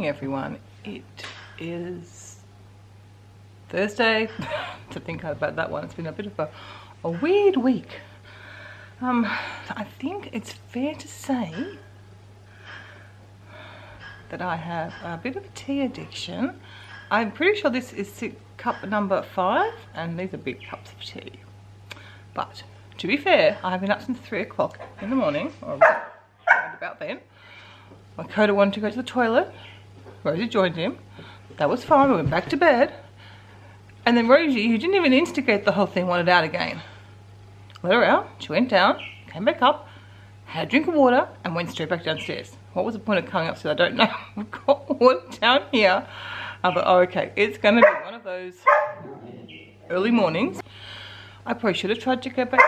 morning, everyone. It is Thursday. To think about that one, it's been a bit of a weird week. I think it's fair to say that I have a bit of a tea addiction. I'm pretty sure this is cup number 5, and these are big cups of tea. But to be fair, I have been up since 3 o'clock in the morning, or about then. My Coda wanted to go to the toilet. Rosie joined him. That was fine. We went back to bed. And then Rosie, who didn't even instigate the whole thing, wanted out again. Let her out. She went down, came back up, had a drink of water, and went straight back downstairs. What was the point of coming upstairs? I don't know. We've got water down here. But oh, okay, it's going to be one of those early mornings. I probably should have tried to go back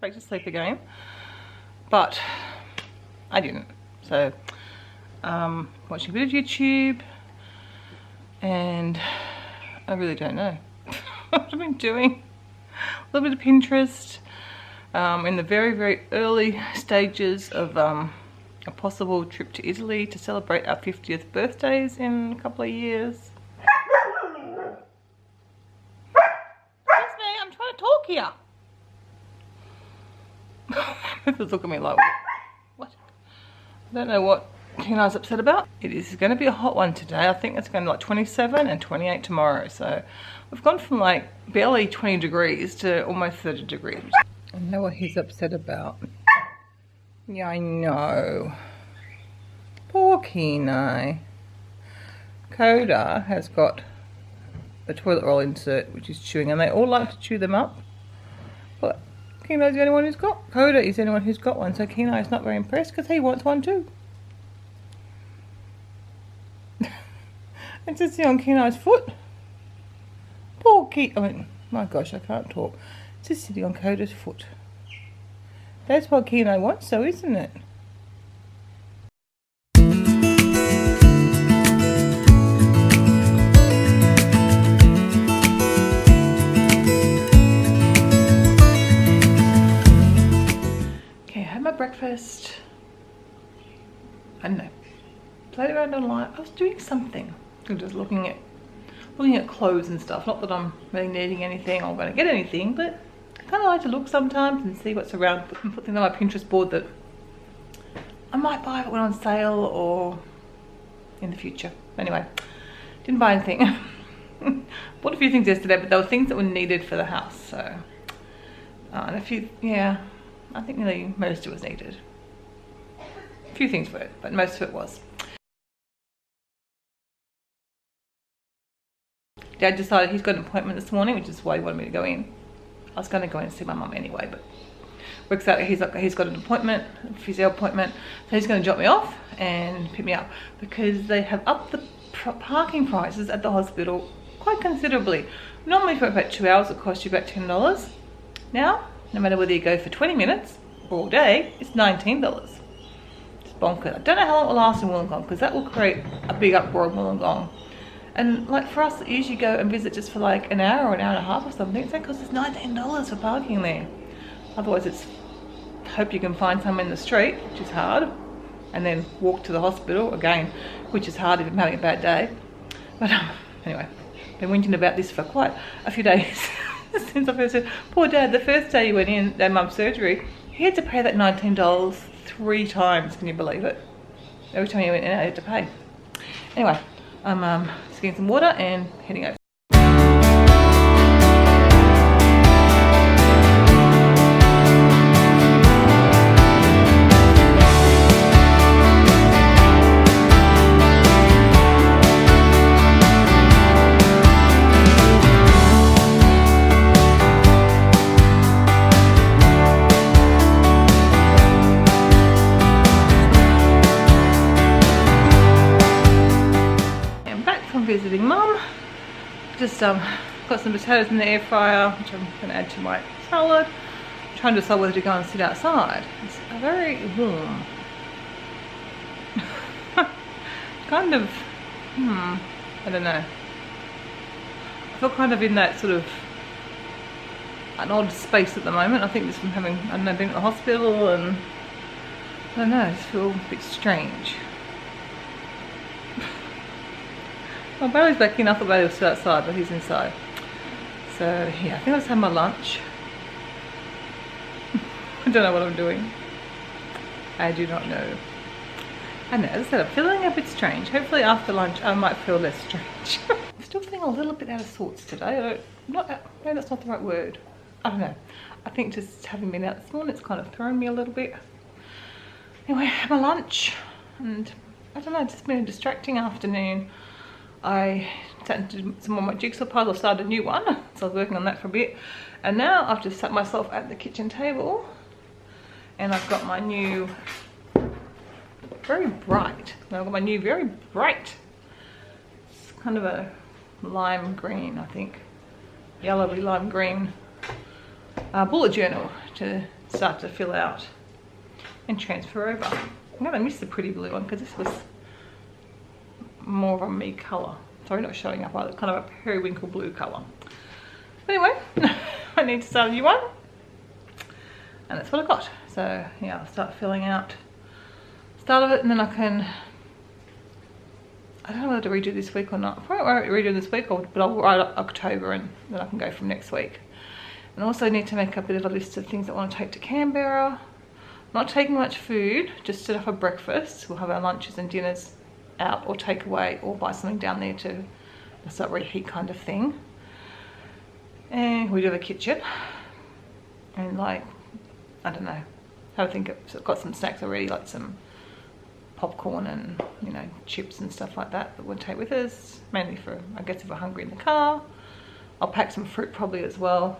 to sleep again, but I didn't. So, watching a bit of YouTube, and I really don't know what I've been doing. A little bit of Pinterest, in the very, very early stages of a possible trip to Italy to celebrate our 50th birthdays in a couple of years. Excuse me, I'm trying to talk here. People look at me like, what? I don't know what Tina's upset about. It is going to be a hot one today. I think it's going to be like 27 and 28 tomorrow. So we've gone from like barely 20 degrees to almost 30 degrees. I know what he's upset about. Yeah, I know. Poor Kenai. Coda has got a toilet roll insert, which is chewing, and they all like to chew them up. But Kenai's the only one who's got. Coda is the only one who's got one, so Kenai is not very impressed because he wants one too. It's just on Kenai's foot. Poor Kenai. I mean, my gosh, I can't talk. It's just sitting on Coda's foot. That's what Kenai wants, so isn't it? Okay, I had my breakfast. I don't know. Played around online. I was doing something. I'm just looking at clothes and stuff. Not that I'm really needing anything or going to get anything, but I kind of like to look sometimes and see what's around and put things on my Pinterest board that I might buy if it went on sale or in the future. Anyway, didn't buy anything. Bought a few things yesterday, but there were things that were needed for the house. So, and a few, yeah, I think nearly most of it was needed. A few things were, but most of it was. Dad decided he's got an appointment this morning, which is why he wanted me to go in. I was going to go in and see my mum anyway, but works out he's got an appointment, a physio appointment, so he's going to drop me off and pick me up because they have upped the parking prices at the hospital quite considerably. Normally for about 2 hours it costs you about $10. Now, no matter whether you go for 20 minutes or all day, it's $19. It's bonkers. I don't know how long it will last in Wollongong because that will create a big uproar in Wollongong. And like for us, you usually go and visit just for like an hour or an hour and a half or something. It's because it's $19 for parking there. Otherwise, it's hope you can find somewhere in the street, which is hard, and then walk to the hospital again, which is hard if I'm having a bad day. But anyway, been whinging about this for quite a few days since I first said, poor Dad, the first day he went in, their mum's surgery, he had to pay that $19 3 times. Can you believe it? Every time he went in, I had to pay. Anyway. I'm just getting some water and heading over. Visiting Mum. Just got some potatoes in the air fryer, which I'm going to add to my salad. I'm trying to decide whether to go and sit outside. It's very warm. Kind of, I don't know. I feel kind of in that sort of an odd space at the moment. I think just from having, I don't know, been at the hospital and I don't know, I just feel a bit strange. Well, Bailey's back in. I thought Bailey was still outside, but he's inside. So yeah, I think I'll just have my lunch. I don't know what I'm doing. I do not know. I know, as I said, I'm feeling a bit strange. Hopefully after lunch I might feel less strange. I'm still feeling a little bit out of sorts today. No, that's not the right word. I don't know. I think just having been out this morning, it's kind of thrown me a little bit. Anyway, I had my lunch and I don't know, it's just been a distracting afternoon. I sat and did some more of my jigsaw puzzle, started a new one. So I was working on that for a bit. And now I've just sat myself at the kitchen table and I've got my new very bright, it's kind of a lime green, I think, yellowy lime green bullet journal to start to fill out and transfer over. I'm gonna miss the pretty blue one because this was more of a me colour. Sorry, not showing up either, kind of a periwinkle blue colour. But anyway, I need to start a new one and that's what I got. So yeah, I'll start filling out start of it and then I don't know whether to redo this week or not. I probably won't redo this week, but I'll write October and then I can go from next week. And also need to make a bit of a list of things that I want to take to Canberra. Not taking much food, just set up for breakfast. We'll have our lunches and dinners out or take away or buy something down there to start reheat kind of thing. And we do have a kitchen. And like, I don't know, have a think of, so I've got some snacks already, like some popcorn and, you know, chips and stuff like that we'll take with us, mainly for, I guess, if we're hungry in the car. I'll pack some fruit probably as well.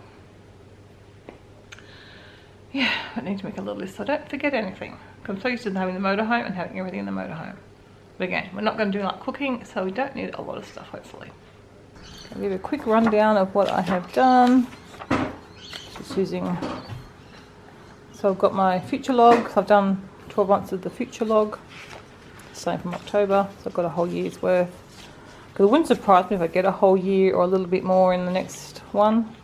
Yeah, I need to make a little list so I don't forget anything. I'm so used to having the motorhome and having everything in the motorhome. But again, we're not going to do like cooking, so we don't need a lot of stuff, hopefully. I'll give you a quick rundown of what I have done. Just using, so I've got my future log. So I've done 12 months of the future log. Same from October, so I've got a whole year's worth. Because it wouldn't surprise me if I get a whole year or a little bit more in the next one.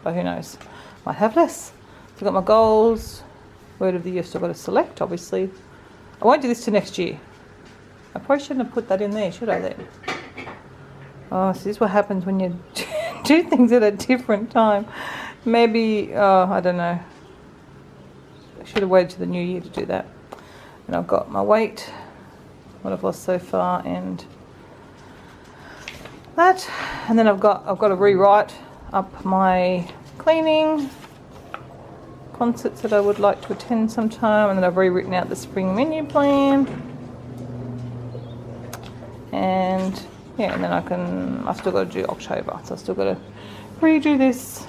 But who knows, might have less. So I've got my goals, word of the year, still got to select, obviously. I won't do this till next year. I probably shouldn't have put that in there, should I then? Oh, so this is what happens when you do things at a different time. Maybe, I don't know. I should have waited to the new year to do that. And I've got my weight, what I've lost so far, and that. And then I've got to rewrite up my cleaning concerts that I would like to attend sometime, and then I've rewritten out the spring menu plan. And yeah, and then I've still got to do October, so I've still got to redo this.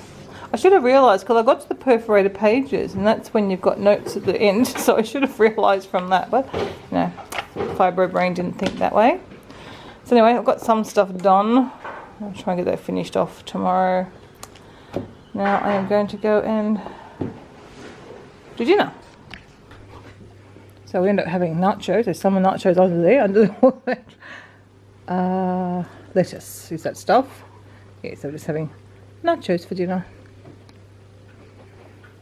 I should have realised, because I got to the perforated pages, and that's when you've got notes at the end, so I should have realised from that, but you know, fibro brain didn't think that way. So anyway, I've got some stuff done. I'll try and get that finished off tomorrow. Now I am going to go and do dinner. So we end up having nachos. There's some nachos under there, under the lettuce. Is that stuff? Yeah, so we're just having nachos for dinner.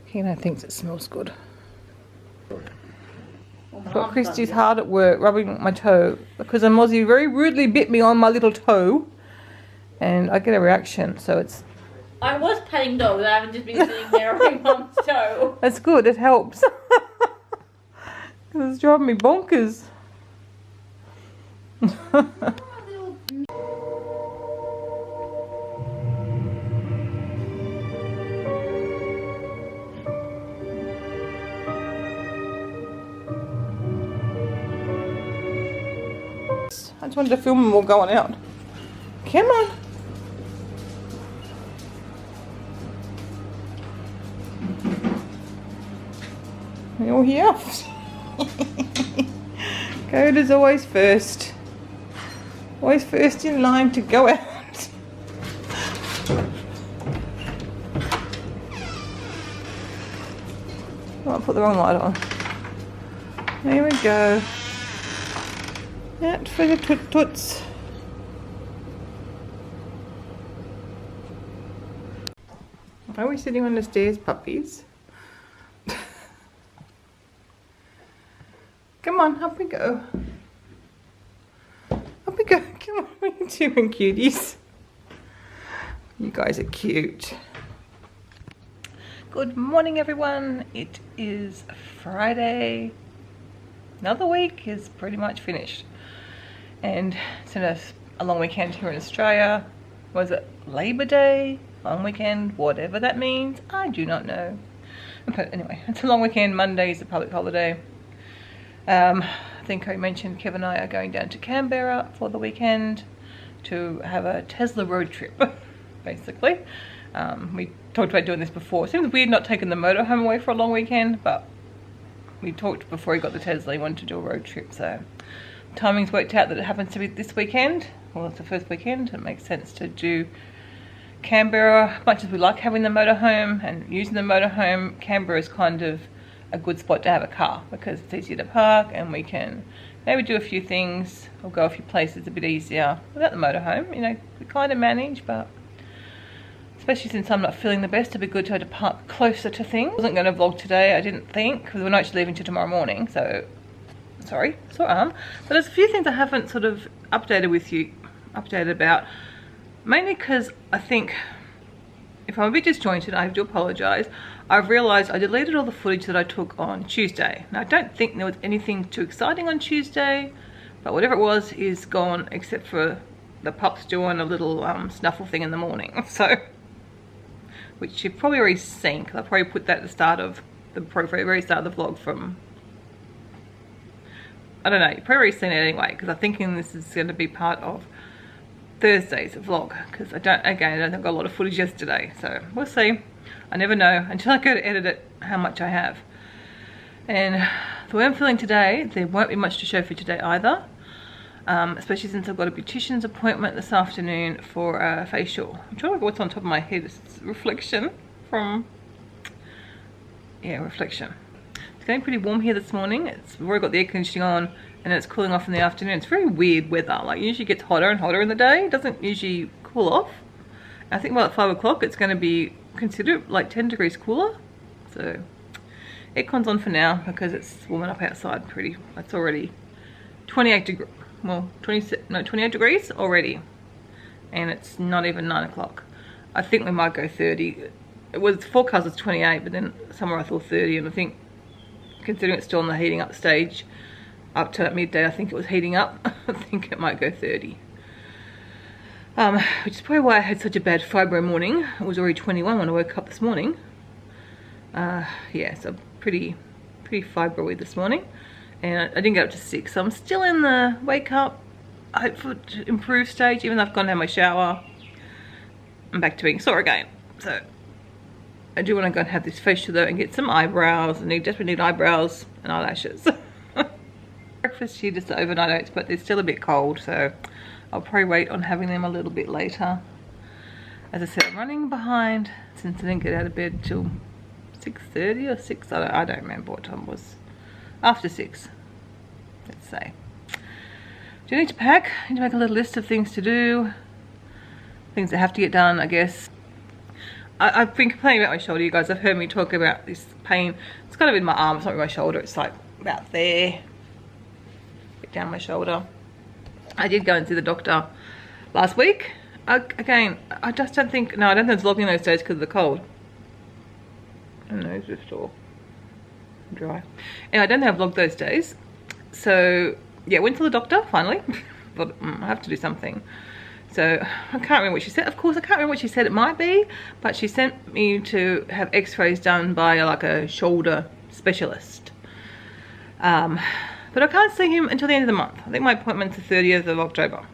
Keno thinks it smells good. But Christy's hard at work rubbing my toe because a Aussie very rudely bit me on my little toe and I get a reaction, so it's... I was petting dogs, I haven't just been sitting there rubbing Mum's toe. That's good, it helps. It's driving me bonkers. I just wanted to film them all going out. Come on. You're all here. Coda's always first. Always first in line to go out. Oh, I put the wrong light on. There we go. Out for the toots. Why are we sitting on the stairs, puppies? Come on, up we go. Up we go. What are you doing, cuties? You guys are cute. Good morning, everyone. It is Friday. Another week is pretty much finished. And it's a long weekend here in Australia. Was it Labor Day? Long weekend? Whatever that means. I do not know. But anyway, it's a long weekend. Monday is a public holiday. I think I mentioned Kev and I are going down to Canberra for the weekend to have a Tesla road trip, basically. We talked about doing this before. It seems weird not taking the motorhome away for a long weekend, but we talked before he got the Tesla, he wanted to do a road trip, so timing's worked out that it happens to be this weekend. Well, it's the first weekend. It makes sense to do Canberra. Much as we like having the motorhome and using the motorhome, Canberra is kind of a good spot to have a car because it's easier to park and we can maybe do a few things or go a few places a bit easier without the motorhome. You know, we kind of manage, but especially since I'm not feeling the best, it'd be good to have to park closer to things. I wasn't going to vlog today, I didn't think, because we're not actually leaving till tomorrow morning, so sorry, sore arm. But there's a few things I haven't sort of updated about, mainly because I think if I'm a bit disjointed, I do apologise. I've realised I deleted all the footage that I took on Tuesday. Now I don't think there was anything too exciting on Tuesday, but whatever it was is gone, except for the pups doing a little snuffle thing in the morning. So, which you've probably already seen, because I probably put that at the start of the very start of the vlog from, I don't know, you've probably already seen it anyway, because I'm thinking this is going to be part of Thursday's vlog, because I don't think I got a lot of footage yesterday, so we'll see. I never know until I go to edit it how much I have. And the way I'm feeling today, there won't be much to show for today either, especially since I've got a beautician's appointment this afternoon for a facial. I'm trying to remember what's on top of my head. It's reflection from, yeah, reflection. It's getting pretty warm here this morning. We've already got the air conditioning on and it's cooling off in the afternoon. It's very weird weather. Like, it usually gets hotter and hotter in the day. It doesn't usually cool off. I think about 5 o'clock it's going to be considered like 10 degrees cooler. So aircon's on for now because it's warming up outside pretty. It's already 28 degrees. Well, 28 degrees already. And it's not even 9 o'clock. I think we might go 30. It was forecast as 28, but then somewhere I thought 30, and I think considering it's still on the heating up stage up to midday, I think it was heating up. I think it might go 30. Which is probably why I had such a bad fibro morning. It was already 21 when I woke up this morning. Yeah, so pretty fibro-y this morning. And I didn't get up to 6, so I'm still in the wake up, hope for improved stage, even though I've gone to have my shower. I'm back to being sore again. So I do want to go and have this facial though and get some eyebrows. I desperately need eyebrows and eyelashes. Breakfast here, just the overnight oats, but they're still a bit cold, so I'll probably wait on having them a little bit later. As I said, I'm running behind since I didn't get out of bed till 6:30 or 6. I don't remember what time it was. After 6, let's say. Do you need to pack? I need to make a little list of things to do. Things that have to get done, I guess. I've been complaining about my shoulder, you guys. I've heard me talk about this pain. It's kind of in my arm, it's not in my shoulder. It's like about there. Bit down my shoulder. I did go and see the doctor last week. Again, I just don't think, no, I don't think it's vlogging those days because of the cold. I don't know, it's just all dry. And I don't think I vlogged those days. So, yeah, went to the doctor, finally. But I have to do something. So, I can't remember what she said. Of course, I can't remember what she said it might be. But she sent me to have x-rays done by like a shoulder specialist. But I can't see him until the end of the month. I think my appointment's the 30th of October.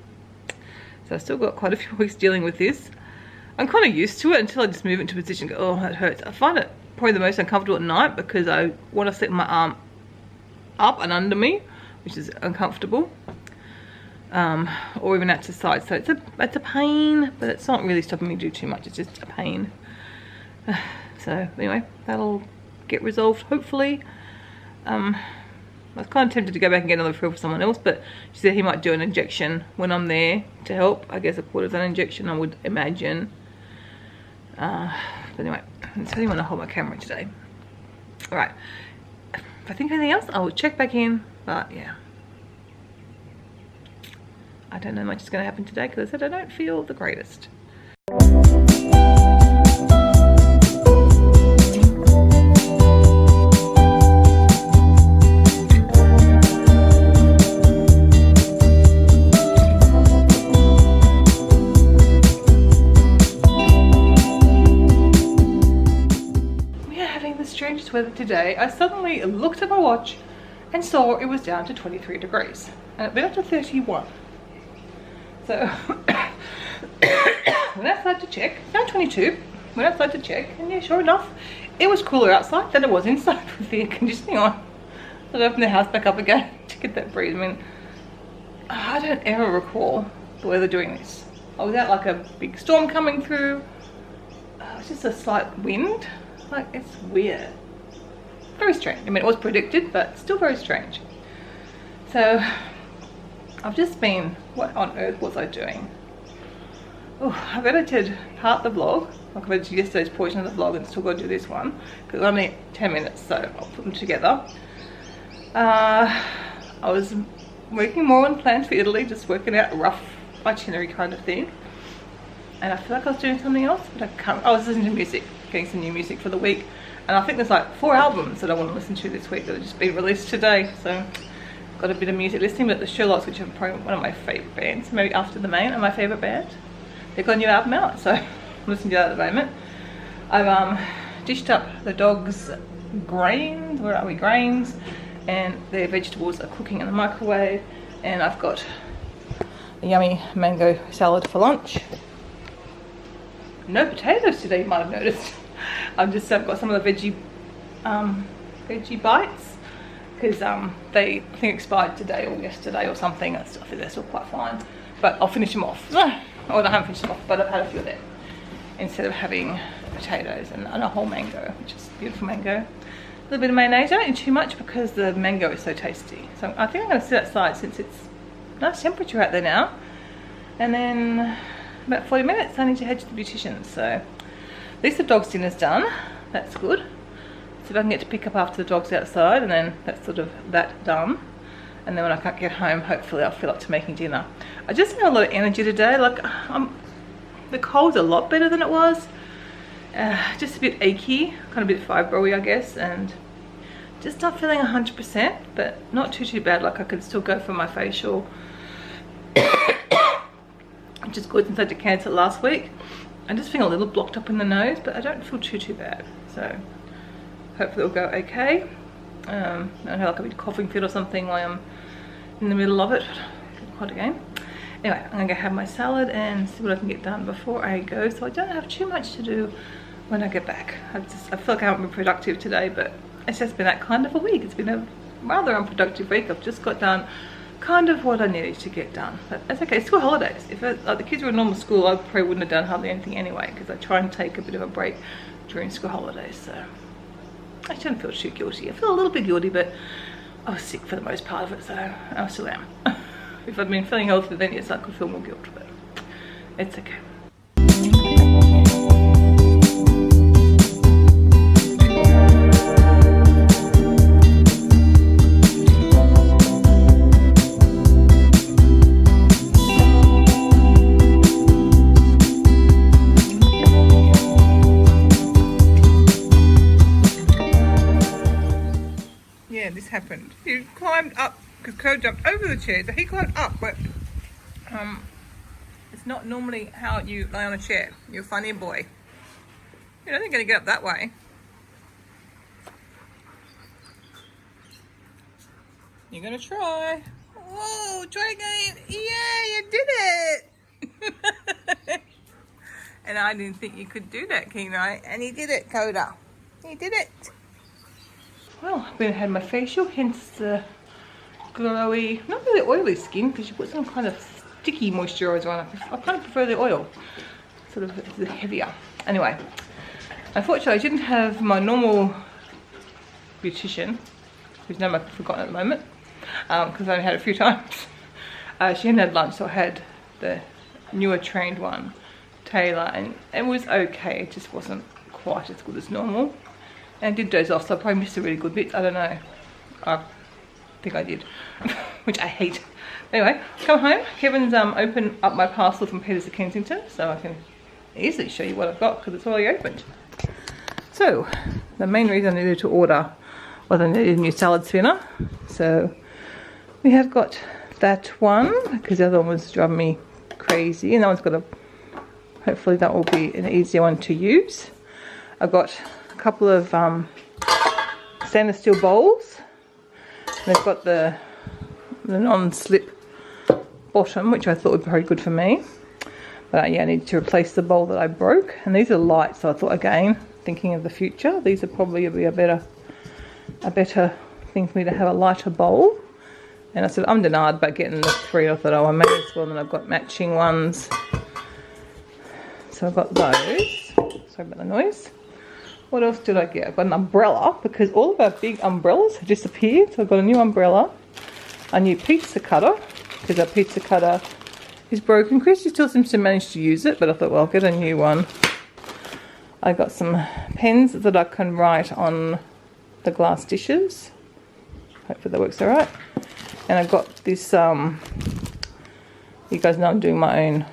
So I've still got quite a few weeks dealing with this. I'm kind of used to it until I just move into a position and go, oh, it hurts. I find it probably the most uncomfortable at night because I want to sleep my arm up and under me, which is uncomfortable. Or even out to the side. So it's a pain, but it's not really stopping me to do too much. It's just a pain. So anyway, that'll get resolved hopefully. I was kind of tempted to go back and get another referral for someone else, but she said he might do an injection when I'm there to help. I guess a cortisone injection, I would imagine. But anyway, that's how you want to hold my camera today. Alright. If I think of anything else, I will check back in. But yeah. I don't know much is going to happen today because I said I don't feel the greatest. Strangest weather today. I suddenly looked at my watch and saw it was down to 23 degrees and it went up to 31. So went outside to check, now 22, went outside to check, and yeah, sure enough, it was cooler outside than it was inside with the air conditioning on. So I opened the house back up again to get that breeze. I mean, I don't ever recall the weather doing this. I was out like a big storm coming through. It was just a slight wind. Like, it's weird. Very strange. I mean, it was predicted, but still very strange. So, I've just been, what on earth was I doing? Oh, I've edited part of the vlog. I've edited yesterday's portion of the vlog and still got to do this one. Because it's only 10 minutes, so I'll put them together. I was working more on plans for Italy, just working out a rough itinerary kind of thing. And I feel like I was doing something else, but I can't. I was listening to music, getting some new music for the week. And I think there's like 4 albums that I want to listen to this week that have just been released today. So, got a bit of music listening, but the Sherlocks, which are probably one of my favourite bands, maybe after the Main, are my favourite band. They've got a new album out, so I'm listening to that at the moment. I've dished up the dogs' grains, where are we, grains, and their vegetables are cooking in the microwave. And I've got a yummy mango salad for lunch. No potatoes today, you might have noticed. I've just got some of the veggie bites because they I think expired today or yesterday or something. I think they're still quite fine, but I'll finish them off. Oh, I haven't finished them off, but I've had a few of them instead of having potatoes and a whole mango, which is beautiful mango. A little bit of mayonnaise. I don't eat too much because the mango is so tasty. So I think I'm going to sit outside since it's nice temperature out there now, and then about 40 minutes I need to head to the beautician's. So at least the dog's dinner's done. That's good. So if I can get to pick up after the dog's outside, and then that's sort of that done. And then when I can't get home, hopefully I'll feel up to making dinner. I just have a lot of energy today. Like, the cold's a lot better than it was. Just a bit achy, kind of a bit fibro-y, I guess, and just not feeling 100%, but not too bad. Like, I could still go for my facial, which is good since I had to cancel it last week. I'm just feeling a little blocked up in the nose, but I don't feel too bad. So hopefully it'll go okay. I don't have like a bit coughing fit or something while I'm in the middle of it. Hot again. Anyway, I'm gonna go have my salad and see what I can get done before I go, so I don't have too much to do when I get back. I feel like I haven't been productive today, but it's just been that kind of a week. It's been a rather unproductive week. I've just got done kind of what I needed to get done, but it's okay. It's school holidays. If like the kids were in normal school, I probably wouldn't have done hardly anything anyway, because I try and take a bit of a break during school holidays. So I shouldn't feel too guilty. I feel a little bit guilty, but I was sick for the most part of it, so I still am. If I'd been feeling healthy, then yes, I could feel more guilt, but it's okay. Yeah, this happened. He climbed up because Ko jumped over the chair, so he climbed up, but it's not normally how you lay on a chair. You're a funny boy. You're not going to get up that way. You're going to try. Whoa, try again. Yeah, you did it. And I didn't think you could do that, Keno. And he did it, Coda. He did it. Well, I've been had my facial, hence the glowy, not really oily skin, because you put some kind of sticky moisturizer on it. I kind of prefer the oil, sort of the heavier. Anyway, unfortunately I didn't have my normal beautician, whose name I've forgotten at the moment, because I only had it a few times. She hadn't had lunch, so I had the newer trained one, Taylor, and it was okay. It just wasn't quite as good as normal. And I did doze off, so I probably missed a really good bit. I don't know. I think I did, which I hate. Anyway, come home. Kevin's opened up my parcel from Peters to Kensington, so I can easily show you what I've got because it's already opened. So, the main reason I needed to order was I needed a new salad spinner. So, we have got that one because the other one was driving me crazy, and that one's got a, hopefully that will be an easier one to use. I've got a couple of stainless steel bowls. They've got the non-slip bottom, which I thought would be very good for me. But yeah, I need to replace the bowl that I broke. And these are light, so I thought, again, thinking of the future, these are probably be a better thing for me to have a lighter bowl. And I said, I'm denied about getting the 3. I thought, oh, I may as well. And I've got matching ones. So I've got those. Sorry about the noise. What else did I get? I've got an umbrella because all of our big umbrellas have disappeared. So I've got a new umbrella, a new pizza cutter because our pizza cutter is broken. Christy still seems to manage to use it, but I thought, well, I'll get a new one. I got some pens that I can write on the glass dishes. Hopefully that works all right. And I've got this, you guys know I'm doing my own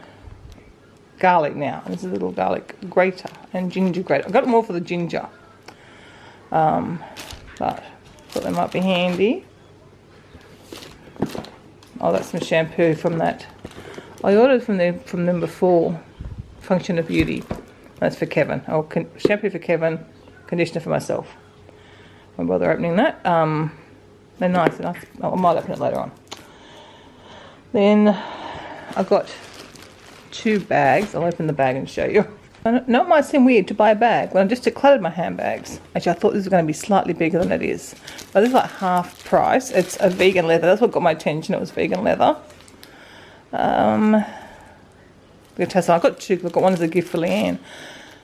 garlic now. This is a little garlic grater and ginger grater. I've got them all for the ginger. But thought they might be handy. Oh, that's some shampoo from that. I ordered from them before. Function of Beauty. That's for Kevin. Oh, shampoo for Kevin, conditioner for myself. Won't bother opening that. They're nice. I might open it later on. Then I've got 2 bags. I'll open the bag and show you. No, it might seem weird to buy a bag when I just decluttered my handbags. Actually, I thought this was going to be slightly bigger than it is. But this is like half price. It's a vegan leather. That's what got my attention. It was vegan leather. I've got 2. I've got one as a gift for Leanne.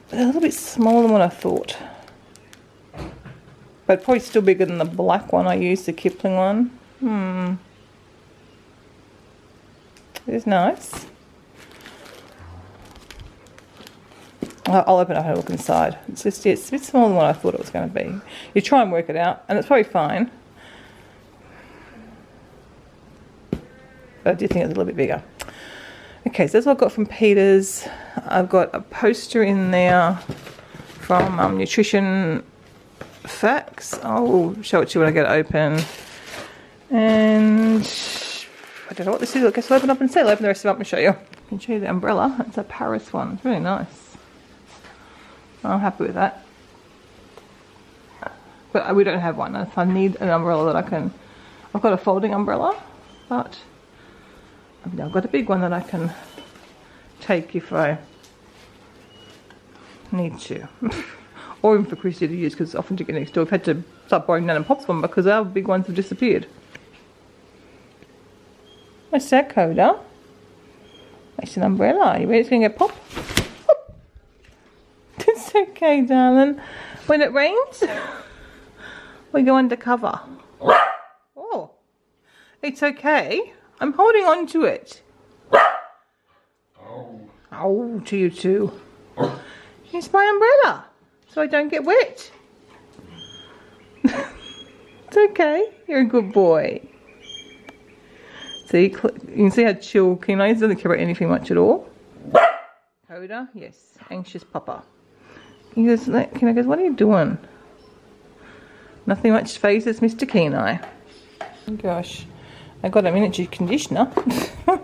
But they're a little bit smaller than what I thought. But probably still bigger than the black one I used, the Kipling one. It's nice. I'll open it up and have a look inside. It's just, yeah, it's a bit smaller than what I thought it was going to be. You try and work it out, and it's probably fine. But I do think it's a little bit bigger. Okay, so that's what I've got from Peters. I've got a poster in there from Nutrition Facts. I'll show it to you when I get it open. And I don't know what this is. I guess I'll open up and see. I'll open the rest of it up and show you. I can show you the umbrella. It's a Paris one. It's really nice. I'm happy with that. But we don't have one. If I need an umbrella that I can... I've got a folding umbrella, but I've got a big one that I can take if I need to. Or even for Christy to use because it's often to get next door. We've had to start borrowing Nan and Pop's one because our big ones have disappeared. What's that, Coda? It's an umbrella. Are you ready? It's going to get pop? It's okay, darling. When it rains, we go undercover. Oh, it's okay. I'm holding on to it. Oh, to you too. It's my umbrella, so I don't get wet. It's okay. You're a good boy. See, you can see how chill Kenai is. Doesn't care about anything much at all. Coda, yes. Anxious papa. He goes, Kenai goes, what are you doing? Nothing much phases Mr. Kenai. Oh gosh, I got a miniature conditioner. But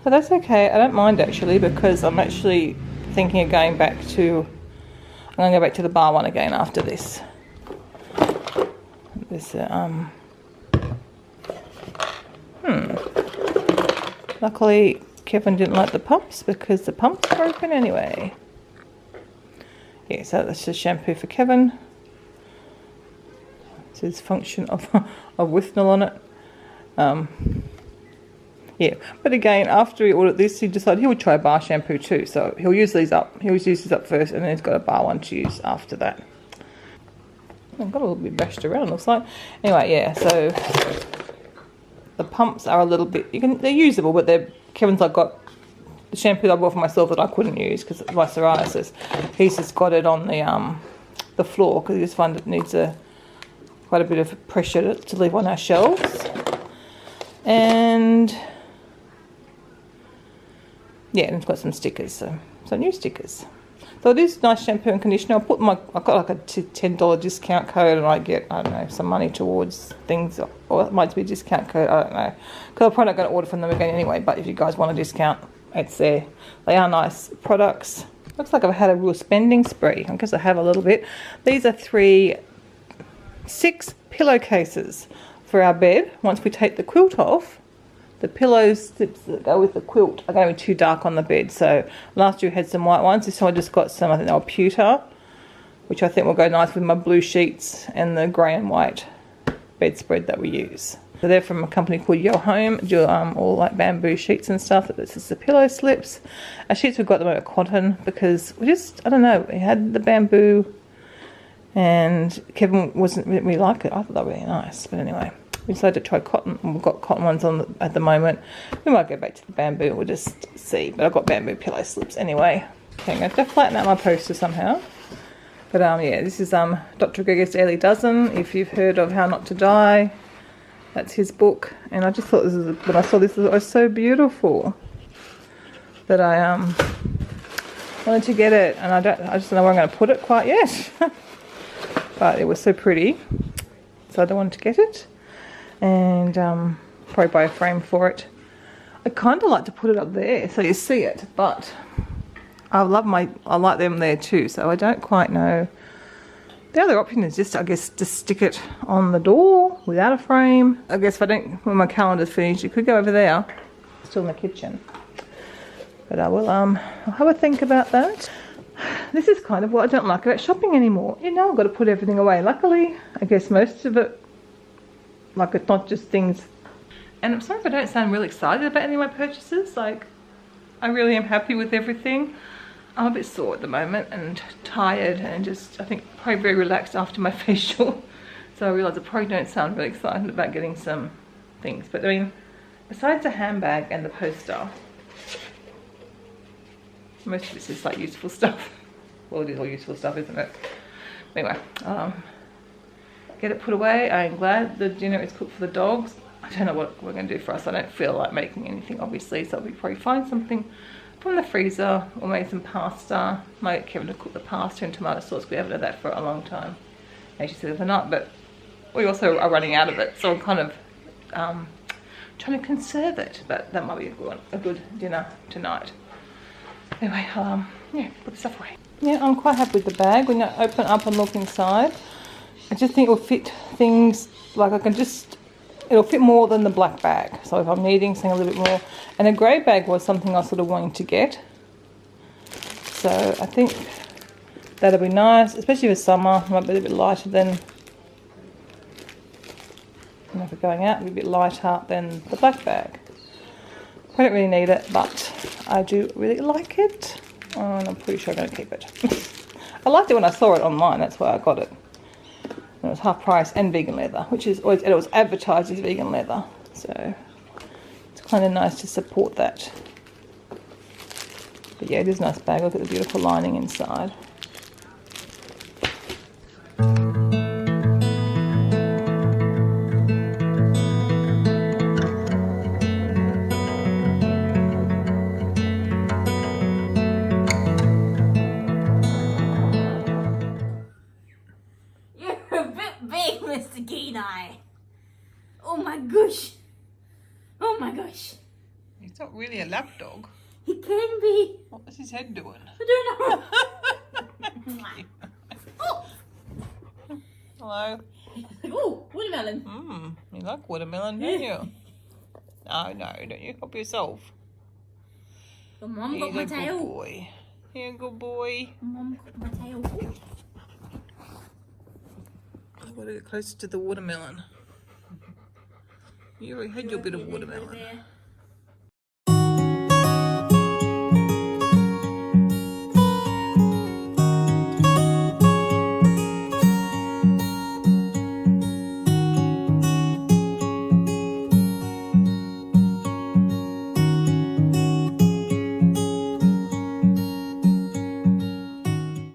that's okay. I don't mind actually because I'm actually thinking of going back to... I'm going to go back to the bar one again after this. Luckily, Kevin didn't like the pumps because the pump's broken anyway. Yeah, so that's just shampoo for Kevin. It says function of Withnell on it. Yeah, but again, after he ordered this, he decided he would try bar shampoo too. So he'll use these up. He'll use these up first, and then he's got a bar one to use after that. I've got a little bit bashed around, looks like. Anyway, yeah, so the pumps are a little bit, they're usable, but Kevin's like got the shampoo that I bought for myself that I couldn't use because of my psoriasis. He's just got it on the floor because he just finds it needs quite a bit of pressure to leave on our shelves. And Yeah, and it's got some stickers, so new stickers. So it is nice shampoo and conditioner. I've got like a $10 discount code, and I get, I don't know, some money towards things, or it might be a discount code, I don't know. Because I'm probably not going to order from them again anyway, but if you guys want a discount, it's there. They are nice products. Looks like I've had a real spending spree. I guess I have a little bit. These are 6 pillowcases for our bed. Once we take the quilt off, the pillow slips that go with the quilt are going to be too dark on the bed. So last year we had some white ones. This time I just got some, I think they were pewter, which I think will go nice with my blue sheets and the grey and white bedspread that we use. So they're from a company called Your Home, do all like bamboo sheets and stuff. This is the pillow slips. Our sheets we've got them out cotton because we just, I don't know, we had the bamboo and Kevin wasn't really like it. I thought they were really nice, but anyway. We decided to try cotton. We've got cotton ones on at the moment. We might go back to the bamboo. We'll just see. But I've got bamboo pillow slips anyway. Okay, I'm going to have to flatten out my poster somehow. But yeah, this is Dr. Gregor's Daily Dozen. If you've heard of How Not to Die, that's his book. And I just thought this is, when I saw this, it was so beautiful that I wanted to get it. And I just don't know where I'm going to put it quite yet. But it was so pretty, so I don't want to get it. And probably buy a frame for it. I kind of like to put it up there so you see it, but I like them there too, so I don't quite know. The other option is just, I guess, just stick it on the door without a frame. I guess if I don't, when my calendar's finished, you could go over there, still in the kitchen. But I will I'll have a think about that. This is kind of what I don't like about shopping anymore. You know, I've got to put everything away. Luckily, I guess most of it, like, it's not just things. And I'm sorry if I don't sound really excited about any of my purchases. Like, I really am happy with everything. I'm a bit sore at the moment and tired and just, I think, probably very relaxed after my facial. So I realise I probably don't sound really excited about getting some things. But I mean, besides the handbag and the poster, most of this is like useful stuff. Well, it is all useful stuff, isn't it? Anyway, get it put away. I'm glad the dinner is cooked for the dogs. I don't know what we're going to do for us. I don't feel like making anything, obviously, so we probably find something from the freezer or maybe some pasta. Might get Kevin to cook the pasta and tomato sauce. We haven't had that for a long time, as you said overnight, but we also are running out of it, so I'm kind of trying to conserve it, but that might be a good dinner tonight. Anyway, yeah, put the stuff away. Yeah, I'm quite happy with the bag. When I open up and look inside, I just think it'll fit things, like it'll fit more than the black bag. So if I'm needing something a little bit more, and a grey bag was something I was sort of wanting to get. So I think that'll be nice, especially for summer. It might be a bit lighter than, if we're going out, it'll be a bit lighter than the black bag. I don't really need it, but I do really like it. And I'm pretty sure I'm going to keep it. I liked it when I saw it online, that's why I got it. And it was half price and vegan leather, which is always, and it was advertised as vegan leather. So it's kind of nice to support that. But yeah, it is a nice bag. Look at the beautiful lining inside. Oh my gosh. Oh my gosh. He's not really a lap dog. He can be. What's his head doing? I don't know. Oh. Hello. Oh, watermelon. You like watermelon, don't you? No, don't you? Help yourself. Your mum got my tail. Good boy. You're a good boy. Mum got my tail. I've got to get closer to the watermelon. You already had your bit of watermelon.